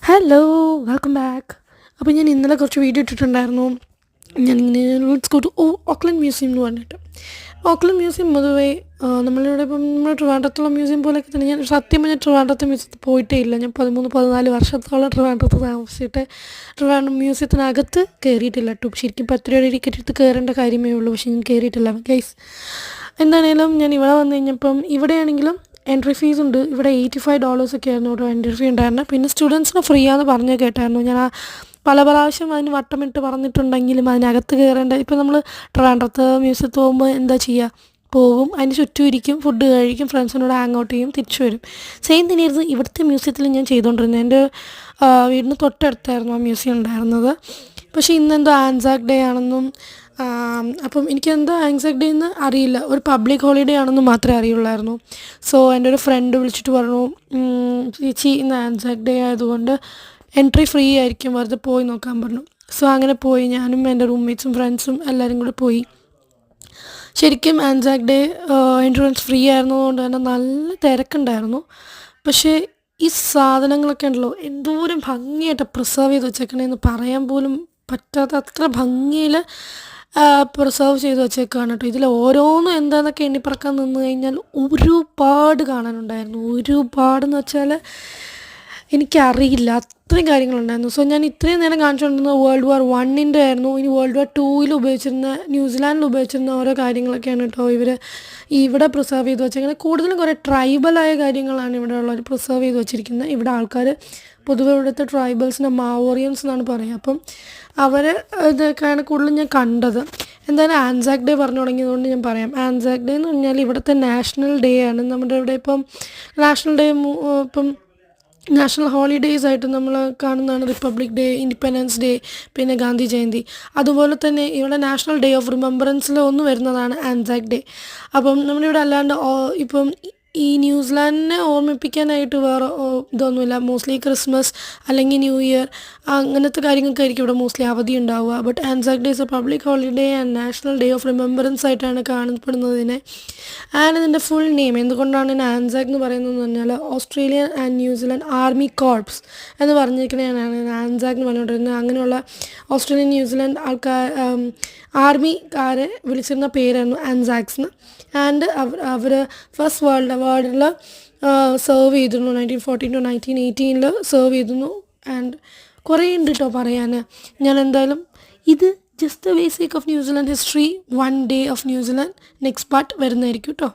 Hello, welcome back. അപ്പോൾ ഞാൻ ഇന്നലെ കുറച്ച് വീഡിയോ ഇട്ടിട്ടുണ്ടായിരുന്നു. ഞാനിങ്ങനെ let's go to Auckland museum എന്ന് പറഞ്ഞിട്ട്. ഓക്ലൻഡ് മ്യൂസിയം പൊതുവേ നമ്മളിവിടെ ഇപ്പം നമ്മുടെ ട്രിവാൻഡ്രത്തുള്ള മ്യൂസിയം പോലെയൊക്കെ തന്നെ. ഞാൻ സത്യം പറഞ്ഞാൽ ട്രിവാൻഡ്രത്തെ മ്യൂസിയത്തിൽ പോയിട്ടേ ഇല്ല. ഞാൻ 13-14 വർഷത്തോളം ട്രിവാൻഡ്രത്ത് താമസിച്ചിട്ട് ട്രിവാൻഡ്രം മ്യൂസിയത്തിനകത്ത് കയറിയിട്ടില്ല കേട്ടോ. ശരിക്കും 10 രൂപയുടെ ടിക്കറ്റ് എടുത്ത് കയറേണ്ട കാര്യമേ ഉള്ളൂ, പക്ഷേ ഞാൻ കയറിയിട്ടില്ല ഗൈസ്. എന്താണേലും ഞാൻ ഇവിടെ വന്നു കഴിഞ്ഞപ്പം ഇവിടെയാണെങ്കിലും എൻട്രി ഫീസ് ഉണ്ട്. ഇവിടെ $85 ഒക്കെ ആയിരുന്നു കേട്ടോ എൻട്രി ഫീ ഉണ്ടായിരുന്നത്. പിന്നെ സ്റ്റുഡൻസിന് ഫ്രീ ആണെന്ന് പറഞ്ഞ് കേട്ടായിരുന്നു. ഞാൻ പല പ്രാവശ്യം അതിന് വട്ടമിട്ട് പറഞ്ഞിട്ടുണ്ടെങ്കിലും അതിനകത്ത് കയറേണ്ട. ഇപ്പം നമ്മൾ ട്രിവാൻഡ്രത്ത് മ്യൂസിയത്തിൽ പോകുമ്പോൾ എന്താ ചെയ്യുക, പോകും, അതിന് ചുറ്റും ഇരിക്കും, ഫുഡ് കഴിക്കും, ഫ്രണ്ട്സിനോട് ഹാങ് ഔട്ട് ചെയ്യും, തിരിച്ചു വരും. സെയിം തന്നെയായിരുന്നു ഇവിടുത്തെ മ്യൂസിയത്തിൽ ഞാൻ ചെയ്തുകൊണ്ടിരുന്നത്. എൻ്റെ വീടിന് തൊട്ടടുത്തായിരുന്നു ആ മ്യൂസിയം ഉണ്ടായിരുന്നത്. പക്ഷേ ഇന്നെന്തോ ആൻസാക് ഡേ ആണെന്നും അപ്പം എനിക്കെന്താ ആൻസാക് ഡേ എന്ന് അറിയില്ല, ഒരു പബ്ലിക് ഹോളിഡേ ആണെന്ന് മാത്രമേ അറിയുള്ളായിരുന്നു. സോ എൻ്റെ ഒരു ഫ്രണ്ട് വിളിച്ചിട്ട് പറഞ്ഞു, ചേച്ചി ഇന്ന് ആൻസാക് ഡേ ആയതുകൊണ്ട് എൻട്രി ഫ്രീ ആയിരിക്കും, വെറുതെ പോയി നോക്കാൻ പറഞ്ഞു. സോ അങ്ങനെ പോയി. ഞാനും എൻ്റെ റൂംമേറ്റ്സും ഫ്രണ്ട്സും എല്ലാവരും കൂടെ പോയി. ശരിക്കും ആൻസാക് ഡേ എൻട്രൻസ് ഫ്രീ ആയിരുന്നതുകൊണ്ട് തന്നെ നല്ല തിരക്കുണ്ടായിരുന്നു. പക്ഷേ ഈ സാധനങ്ങളൊക്കെ ഉണ്ടല്ലോ, എന്തോരം ഭംഗിയായിട്ട് പ്രിസർവ് ചെയ്ത് വെച്ചേക്കണേന്ന് പറയാൻ പോലും പറ്റാത്ത അത്ര ഭംഗിയിൽ പ്രിസർവ് ചെയ്ത് വെച്ചേക്കാണ് കേട്ടോ. ഇതിൽ ഓരോന്നും എന്താണെന്നൊക്കെ എണ്ണിപ്പറക്കാൻ നിന്ന് കഴിഞ്ഞാൽ ഒരുപാട് കാണാനുണ്ടായിരുന്നു. ഒരുപാടെന്ന് വെച്ചാൽ എനിക്കറിയില്ല, അത്രയും കാര്യങ്ങളുണ്ടായിരുന്നു. സോ ഞാൻ ഇത്രയും നേരം കാണിച്ചുകൊണ്ടിരുന്നത് World War I ആയിരുന്നു. ഇനി World War II ഉപയോഗിച്ചിരുന്ന, ന്യൂസിലാൻഡിൽ ഉപയോഗിച്ചിരുന്ന ഓരോ കാര്യങ്ങളൊക്കെയാണ് കേട്ടോ ഇവിടെ പ്രിസർവ് ചെയ്ത് വെച്ചേക്കുന്നത്. കൂടുതലും കുറേ ട്രൈബലായ കാര്യങ്ങളാണ് ഇവിടെ ഉള്ളവർ പ്രിസർവ് ചെയ്ത് വെച്ചിരിക്കുന്നത്. ഇവിടെ ആൾക്കാർ പൊതുവെ ഇവിടുത്തെ ട്രൈബൽസിനെ മാവോറിയൻസ് എന്നാണ് പറയുക. അപ്പം അവർ ഇതൊക്കെയാണ് കൂടുതലും ഞാൻ കണ്ടത്. എന്തായാലും ആൻസാക് ഡേ പറഞ്ഞു തുടങ്ങിയതുകൊണ്ട് ഞാൻ പറയാം. ആൻസാക് ഡേ എന്ന് പറഞ്ഞാൽ ഇവിടുത്തെ നാഷണൽ ഡേ ആണ്. നമ്മുടെ ഇവിടെ ഇപ്പം നാഷണൽ ഡേ ഇപ്പം നാഷണൽ ഹോളിഡേയ്സ് ആയിട്ട് നമ്മൾ കാണുന്നതാണ് റിപ്പബ്ലിക് ഡേ, ഇൻഡിപെൻഡൻസ് ഡേ, പിന്നെ ഗാന്ധി ജയന്തി. അതുപോലെ തന്നെ ഇവിടെ നാഷണൽ ഡേ ഓഫ് റിമെമ്പറൻസിൽ ഒന്ന് വരുന്നതാണ് ആൻസാക് ഡേ. അപ്പം നമ്മളിവിടെ അല്ലാണ്ട് ഇപ്പം ഈ ന്യൂസിലാൻഡിനെ ഓർമ്മിപ്പിക്കാനായിട്ട് വേറെ ഇതൊന്നുമില്ല. മോസ്റ്റ്ലി ക്രിസ്മസ് അല്ലെങ്കിൽ ന്യൂ ഇയർ അങ്ങനത്തെ കാര്യങ്ങൾക്ക് ആയിരിക്കും ഇവിടെ മോസ്റ്റ്ലി അവധി ഉണ്ടാവുക. But Anzac day is A public holiday and national day of remembrance ആയിട്ടാണ് കാണപ്പെടുന്നതിനെ. ആൻഡ് ഇതിൻ്റെ ഫുൾ നെയിം എന്തുകൊണ്ടാണ് ഇതിന് ആൻസാക് എന്ന് പറയുന്നതെന്ന് പറഞ്ഞാൽ Australian and New Zealand army corps എന്ന് പറഞ്ഞിരിക്കുന്നതാണ് ആൻസാക് എന്ന് പറഞ്ഞുകൊണ്ടിരുന്നത്. അങ്ങനെയുള്ള ഓസ്ട്രേലിയൻ ന്യൂസിലാൻഡ് ആർമിക്കാരെ വിളിച്ചിരുന്ന പേരായിരുന്നു ആൻസാക്സ് എന്ന്. ആൻഡ് അവർ ഫസ്റ്റ് വേൾഡ് വാറിൽ സെർവ് ചെയ്തിരുന്നു. 1914 to 1918 സെർവ് ചെയ്തിരുന്നു. ആൻഡ് കുറേ ഉണ്ട് കേട്ടോ പറയാൻ. ഞാൻ എന്തായാലും ഇത് just the basic of New Zealand history, 1 day of New Zealand next part വരുന്നതായിരിക്കും കേട്ടോ.